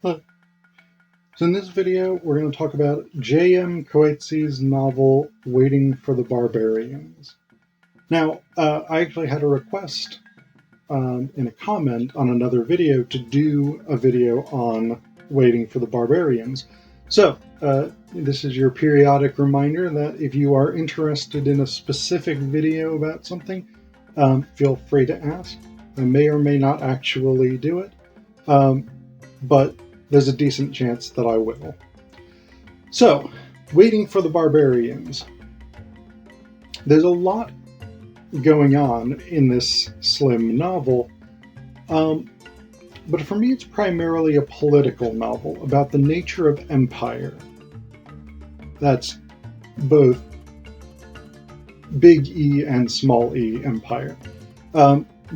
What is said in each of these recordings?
Hello. So in this video, we're going to talk about J.M. Coetzee's novel, Waiting for the Barbarians. Now, I actually had a request in a comment on another video to do a video on Waiting for the Barbarians. So, this is your periodic reminder that if you are interested in a specific video about something, feel free to ask. I may or may not actually do it, but there's a decent chance that I will. So, Waiting for the Barbarians. There's a lot going on in this slim novel, but for me it's primarily a political novel about the nature of empire. That's both big E and small e empire.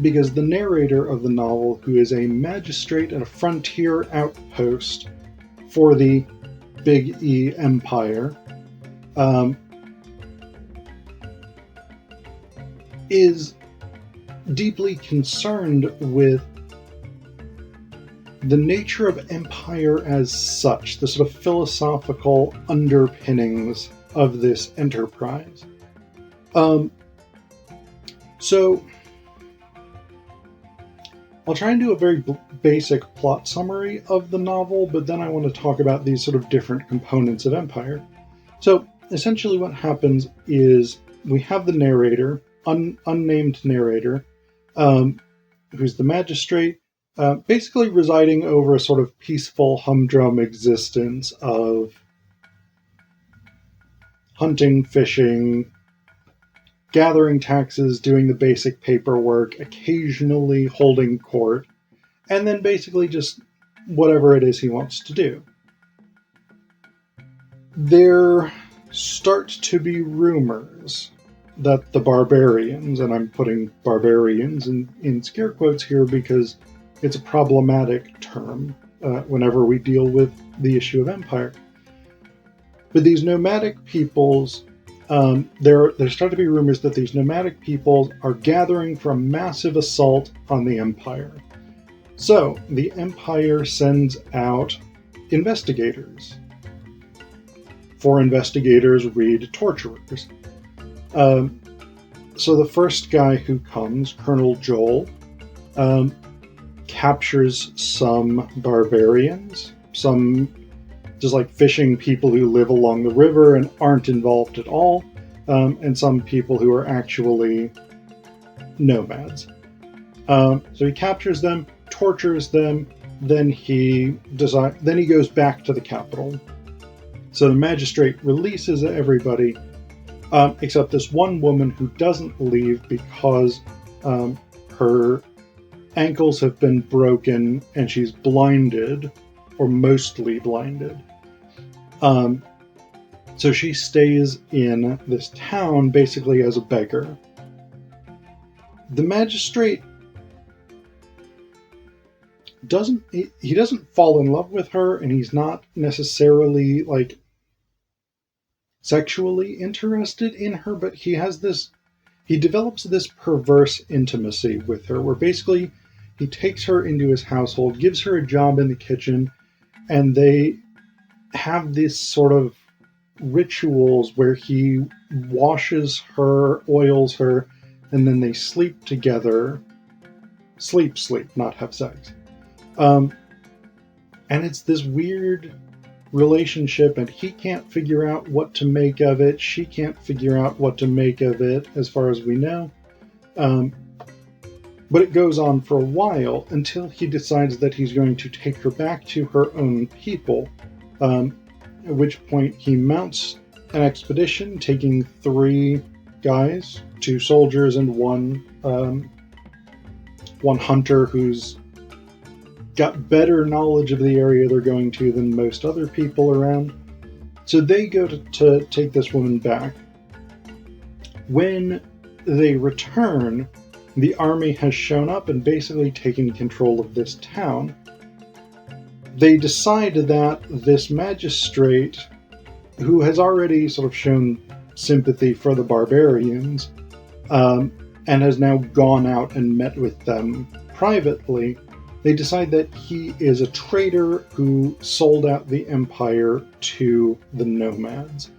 Because the narrator of the novel, who is a magistrate at a frontier outpost for the Big E Empire, is deeply concerned with the nature of empire as such, the sort of philosophical underpinnings of this enterprise. So I'll try and do a very basic plot summary of the novel, but then I want to talk about these sort of different components of empire. So essentially what happens is we have the narrator, unnamed narrator, who's the magistrate, basically residing over a sort of peaceful, humdrum existence of hunting, fishing, gathering taxes, doing the basic paperwork, occasionally holding court, and then basically just whatever it is he wants to do. There start to be rumors that the barbarians, and I'm putting barbarians in scare quotes here because it's a problematic term whenever we deal with the issue of empire. But these nomadic peoples, there start to be rumors that these nomadic peoples are gathering for a massive assault on the empire. So the empire sends out investigators. For investigators read torturers. So the first guy who comes, Colonel Joel, captures some barbarians, some just like fishing people who live along the river and aren't involved at all, and some people who are actually nomads. So he captures them, tortures them, then he goes back to the capital. So the magistrate releases everybody, except this one woman who doesn't leave because her ankles have been broken and she's blinded, or mostly blinded. So she stays in this town basically as a beggar. The magistrate doesn't fall in love with her, and he's not necessarily like sexually interested in her, but he develops this perverse intimacy with her where basically he takes her into his household, gives her a job in the kitchen, and they have this sort of rituals where he washes her, oils her, and then they sleep together. Sleep, not have sex. And it's this weird relationship, and he can't figure out what to make of it. She can't figure out what to make of it, as far as we know. But it goes on for a while until he decides that he's going to take her back to her own people, at which point he mounts an expedition taking 3 guys, 2 soldiers and one hunter who's got better knowledge of the area they're going to than most other people around. So they go to take this woman back. When they return, the army has shown up and basically taken control of this town. They decide that this magistrate, who has already sort of shown sympathy for the barbarians, and has now gone out and met with them privately, They decide that he is a traitor who sold out the empire to the nomads.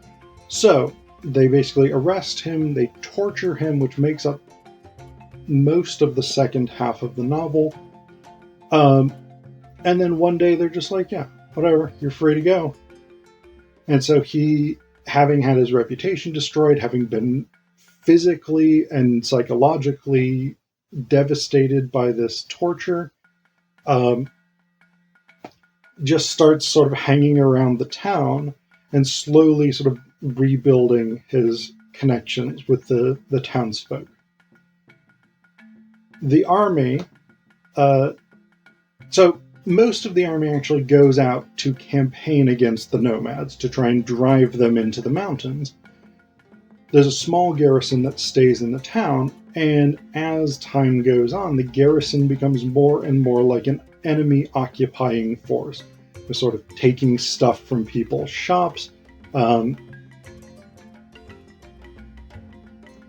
So they basically arrest him, they torture him, which makes up most of the second half of the novel. And then one day they're just like, yeah, whatever, you're free to go. And so he, having had his reputation destroyed, having been physically and psychologically devastated by this torture, just starts sort of hanging around the town and slowly sort of rebuilding his connections with the townsfolk. The army, so most of the army actually goes out to campaign against the nomads to try and drive them into the mountains. There's a small garrison that stays in the town, and as time goes on, the garrison becomes more and more like an enemy occupying force. They're sort of taking stuff from people's shops,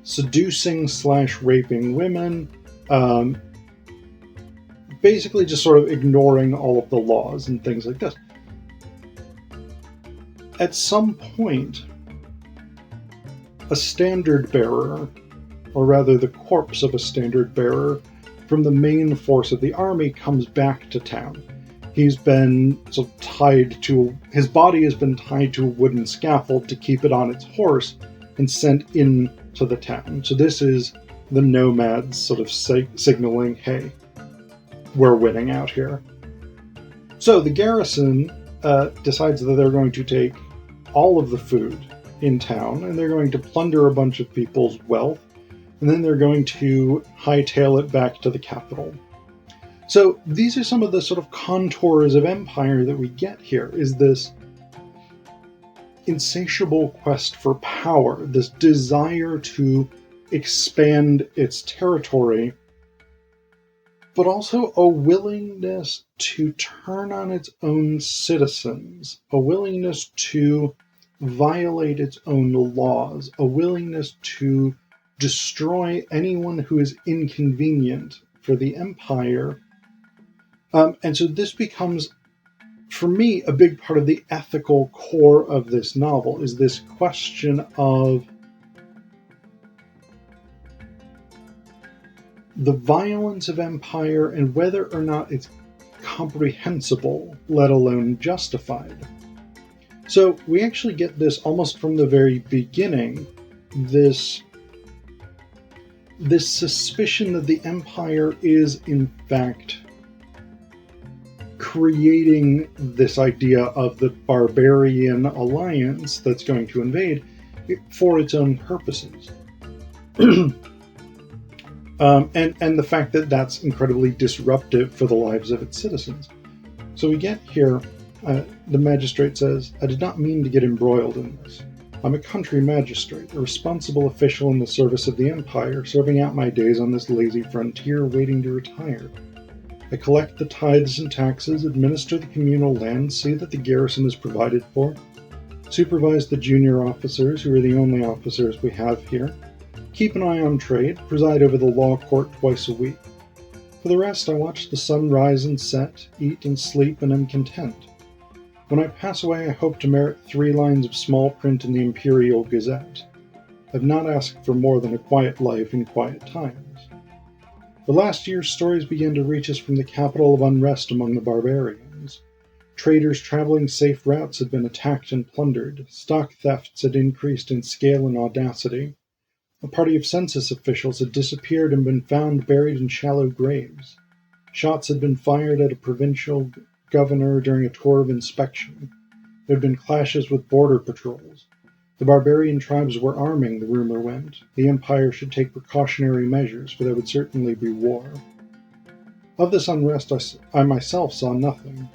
seducing/raping women, basically just sort of ignoring all of the laws and things like this. At some point, a standard bearer, or rather the corpse of a standard bearer from the main force of the army, comes back to town. He's been sort of tied to, his body has been tied to a wooden scaffold to keep it on its horse and sent in to the town. So this is the nomads sort of signaling, hey, we're winning out here. So the garrison decides that they're going to take all of the food in town, and they're going to plunder a bunch of people's wealth, and then they're going to hightail it back to the capital. So these are some of the sort of contours of empire that we get here, is this insatiable quest for power, this desire to expand its territory, but also a willingness to turn on its own citizens, a willingness to violate its own laws, a willingness to destroy anyone who is inconvenient for the empire. And so this becomes, for me, a big part of the ethical core of this novel, is this question of the violence of empire and whether or not it's comprehensible, let alone justified. So we actually get this almost from the very beginning, this suspicion that the empire is in fact creating this idea of the barbarian alliance that's going to invade for its own purposes. And the fact that that's incredibly disruptive for the lives of its citizens. So we get here, the magistrate says, I did not mean to get embroiled in this. I'm a country magistrate, a responsible official in the service of the empire, serving out my days on this lazy frontier, waiting to retire. I collect the tithes and taxes, administer the communal land, see that the garrison is provided for, supervise the junior officers, who are the only officers we have here, keep an eye on trade, preside over the law court twice a week. For the rest, I watch the sun rise and set, eat and sleep, and am content. When I pass away, I hope to merit 3 lines of small print in the Imperial Gazette. I've not asked for more than a quiet life in quiet times. The last year's stories began to reach us from the capital of unrest among the barbarians. Traders traveling safe routes had been attacked and plundered. Stock thefts had increased in scale and audacity. A party of census officials had disappeared and been found buried in shallow graves. Shots had been fired at a provincial governor during a tour of inspection. There had been clashes with border patrols. The barbarian tribes were arming, the rumor went. The empire should take precautionary measures, for there would certainly be war. Of this unrest I myself saw nothing.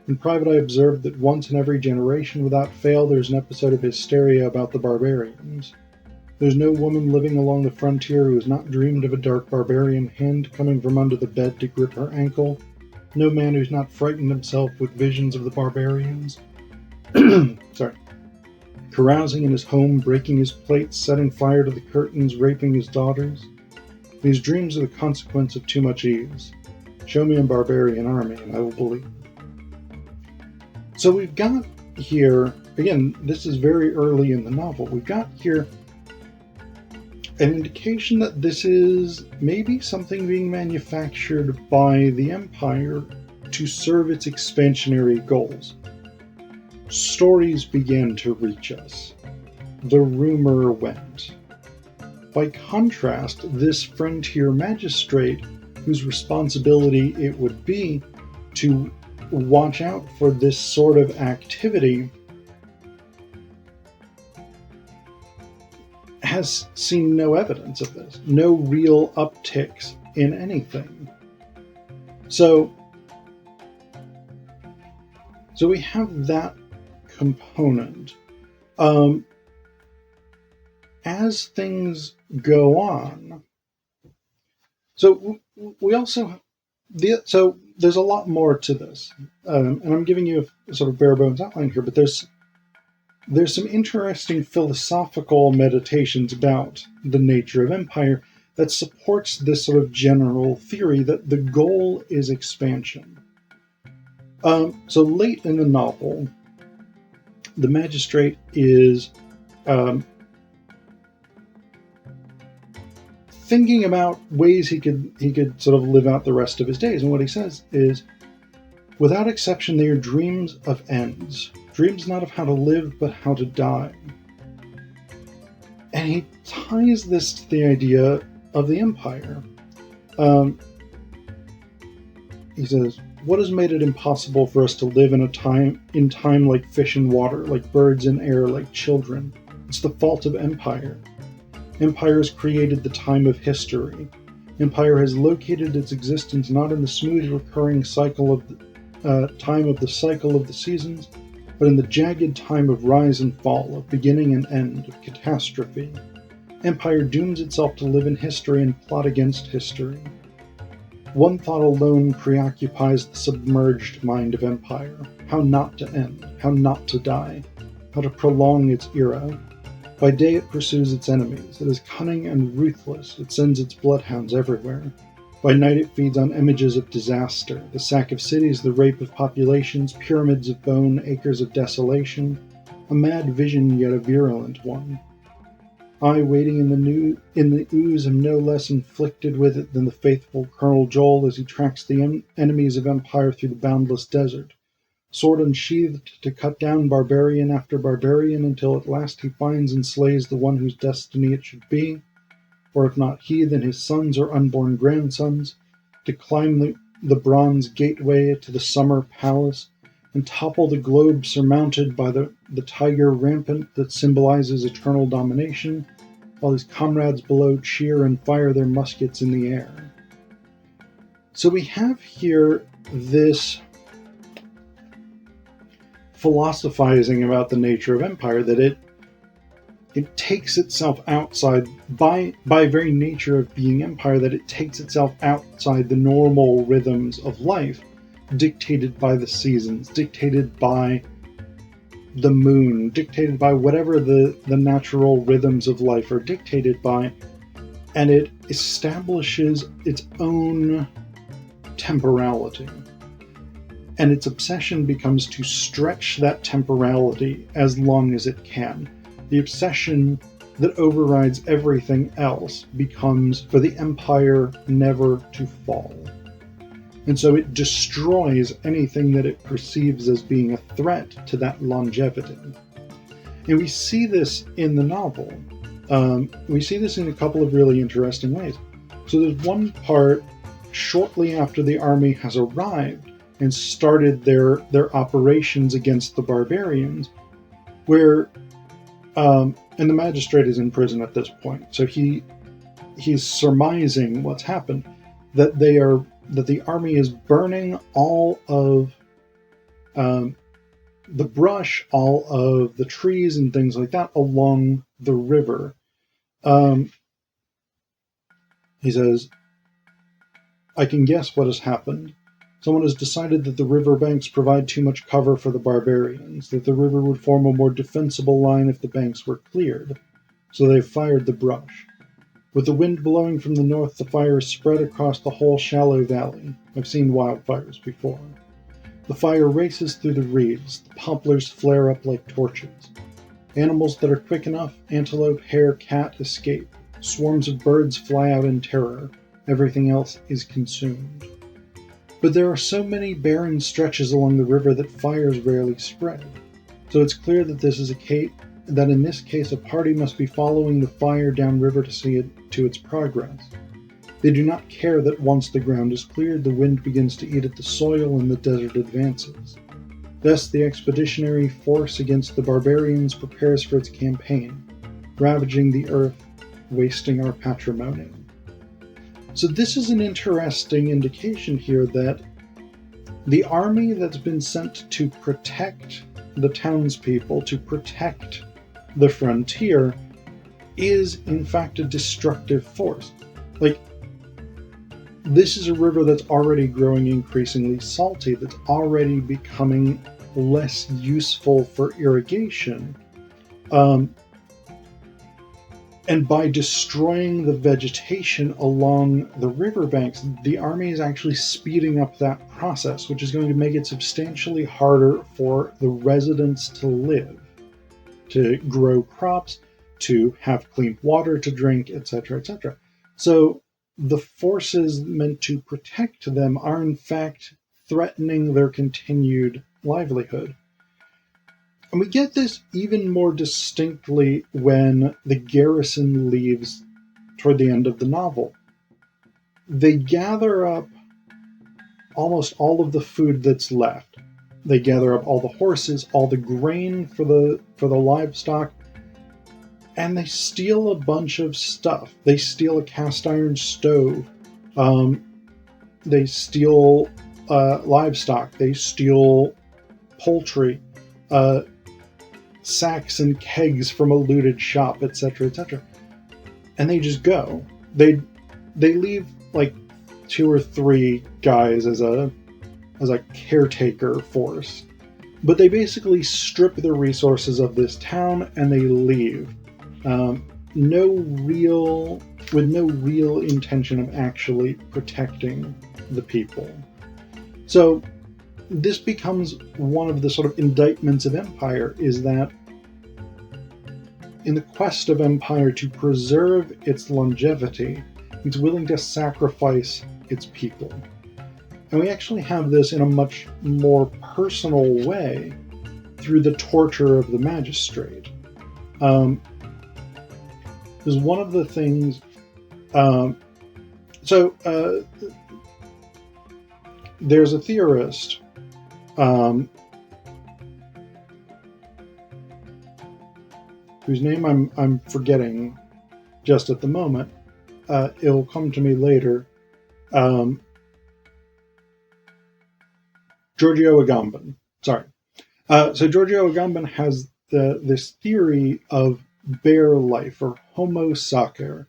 In private I observed that once in every generation, without fail, there is an episode of hysteria about the barbarians. There is no woman living along the frontier who has not dreamed of a dark barbarian hand coming from under the bed to grip her ankle. No man who's not frightened himself with visions of the barbarians. Carousing in his home, breaking his plates, setting fire to the curtains, raping his daughters. These dreams are the consequence of too much ease. Show me a barbarian army and I will believe. So we've got here, again, this is very early in the novel, we've got here an indication that this is maybe something being manufactured by the Empire to serve its expansionary goals. Stories began to reach us. The rumor went. By contrast, this frontier magistrate, whose responsibility it would be to watch out for this sort of activity, has seen no evidence of this, no real upticks in anything. So we have that component. As things go on, so we also so there's a lot more to this, and I'm giving you a sort of bare bones outline here, but there's some interesting philosophical meditations about the nature of empire that supports this sort of general theory that the goal is expansion. So late in the novel, the magistrate is thinking about ways he could sort of live out the rest of his days, and what he says is, without exception, they are dreams of ends. Dreams not of how to live, but how to die. And he ties this to the idea of the Empire. He says, what has made it impossible for us to live in time like fish in water, like birds in air, like children? It's the fault of Empire. Empire has created the time of history. Empire has located its existence not in the smooth recurring cycle of time of the cycle of the seasons, but in the jagged time of rise and fall, of beginning and end, of catastrophe. Empire dooms itself to live in history and plot against history. One thought alone preoccupies the submerged mind of Empire: how not to end, how not to die, how to prolong its era. By day it pursues its enemies. It is cunning and ruthless. It sends its bloodhounds everywhere. By night it feeds on images of disaster, the sack of cities, the rape of populations, pyramids of bone, acres of desolation, a mad vision yet a virulent one. I, waiting in the ooze, am no less inflicted with it than the faithful Colonel Joel as he tracks the enemies of Empire through the boundless desert, sword unsheathed to cut down barbarian after barbarian until at last he finds and slays the one whose destiny it should be, or if not he, then his sons or unborn grandsons, to climb the bronze gateway to the summer palace and topple the globe surmounted by the tiger rampant that symbolizes eternal domination, while his comrades below cheer and fire their muskets in the air. So we have here this philosophizing about the nature of empire, that it takes itself outside, by very nature of being empire, that it takes itself outside the normal rhythms of life, dictated by the seasons, dictated by the moon, dictated by whatever the natural rhythms of life are dictated by, and it establishes its own temporality. And its obsession becomes to stretch that temporality as long as it can. The obsession that overrides everything else becomes for the empire never to fall. And so it destroys anything that it perceives as being a threat to that longevity. And we see this in the novel. We see this in a couple of really interesting ways. So there's one part shortly after the army has arrived and started their operations against the barbarians, where and the magistrate is in prison at this point, so he's surmising what's happened, that the army is burning all of the brush, all of the trees and things like that along the river. He says, I can guess what has happened. Someone has decided that the riverbanks provide too much cover for the barbarians, that the river would form a more defensible line if the banks were cleared, so they've fired the brush. With the wind blowing from the north, the fire is spread across the whole shallow valley. I've seen wildfires before. The fire races through the reeds. The poplars flare up like torches. Animals that are quick enough, antelope, hare, cat, escape. Swarms of birds fly out in terror. Everything else is consumed. But there are so many barren stretches along the river that fires rarely spread. So it's clear that in this case a party must be following the fire downriver to see it to its progress. They do not care that once the ground is cleared, the wind begins to eat at the soil and the desert advances. Thus the expeditionary force against the barbarians prepares for its campaign, ravaging the earth, wasting our patrimony. So this is an interesting indication here that the army that's been sent to protect the townspeople, to protect the frontier, is in fact a destructive force. Like, this is a river that's already growing increasingly salty, that's already becoming less useful for irrigation. And by destroying the vegetation along the riverbanks, the army is actually speeding up that process, which is going to make it substantially harder for the residents to live, to grow crops, to have clean water to drink, etc., etc. So the forces meant to protect them are in fact threatening their continued livelihood. And we get this even more distinctly when the garrison leaves toward the end of the novel. They gather up almost all of the food that's left. They gather up all the horses, all the grain for the livestock, and they steal a bunch of stuff. They steal a cast iron stove. They steal livestock. They steal poultry. Sacks and kegs from a looted shop, etc., etc. And they just go. They leave like 2 or 3 guys as a caretaker force. But they basically strip the resources of this town and they leave. With no real intention of actually protecting the people. So this becomes one of the sort of indictments of empire, is that in the quest of empire to preserve its longevity, it's willing to sacrifice its people. And we actually have this in a much more personal way through the torture of the magistrate. Because one of the things... there's a theorist whose name I'm forgetting just at the moment. It'll come to me later. Giorgio Agamben. Sorry. So Giorgio Agamben has this theory of bare life, or homo sacer.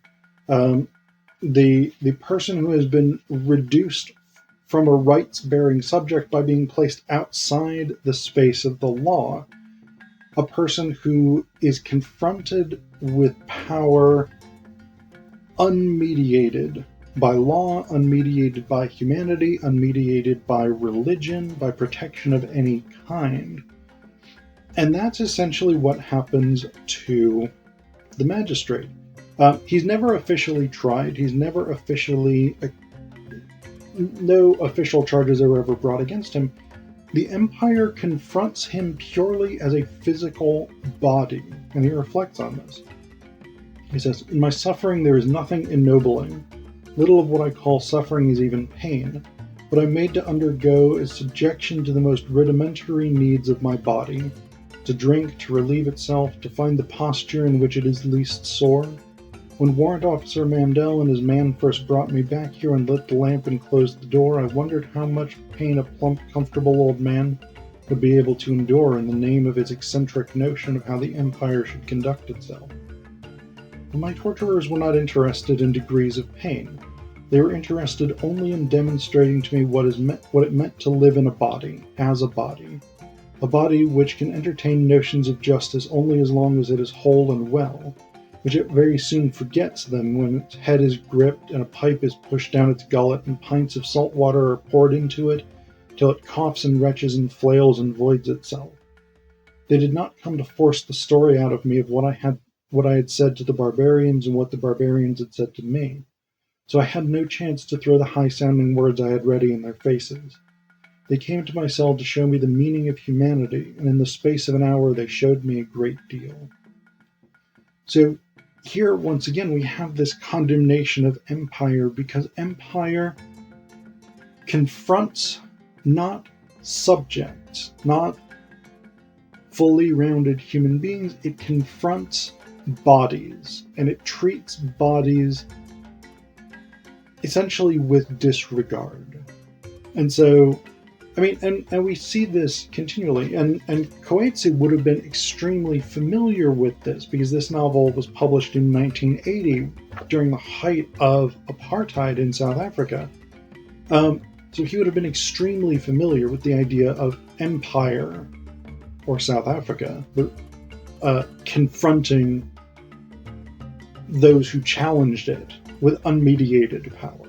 The person who has been reduced from a rights-bearing subject by being placed outside the space of the law. A person who is confronted with power unmediated by law, unmediated by humanity, unmediated by religion, by protection of any kind. And that's essentially what happens to the magistrate. He's never officially tried. He's never officially... no official charges are ever brought against him. The Empire confronts him purely as a physical body, and he reflects on this. He says, "In my suffering there is nothing ennobling. Little of what I call suffering is even pain. What I'm made to undergo is subjection to the most rudimentary needs of my body, to drink, to relieve itself, to find the posture in which it is least sore. When Warrant Officer Mandel and his man first brought me back here and lit the lamp and closed the door, I wondered how much pain a plump, comfortable old man would be able to endure in the name of his eccentric notion of how the Empire should conduct itself. But my torturers were not interested in degrees of pain. They were interested only in demonstrating to me what it meant to live in a body, as a body which can entertain notions of justice only as long as it is whole and well, which it very soon forgets them when its head is gripped and a pipe is pushed down its gullet and pints of salt water are poured into it, till it coughs and retches and flails and voids itself. They did not come to force the story out of me of what I had said to the barbarians and what the barbarians had said to me, so I had no chance to throw the high-sounding words I had ready in their faces. They came to my cell to show me the meaning of humanity, and in the space of an hour they showed me a great deal. So here, once again, we have this condemnation of empire, because empire confronts not subjects, not fully rounded human beings, it confronts bodies, and it treats bodies essentially with disregard. And so, I mean, and we see this continually, and Coetzee would have been extremely familiar with this, because this novel was published in 1980 during the height of apartheid in South Africa. So he would have been extremely familiar with the idea of empire, or South Africa, confronting those who challenged it with unmediated power.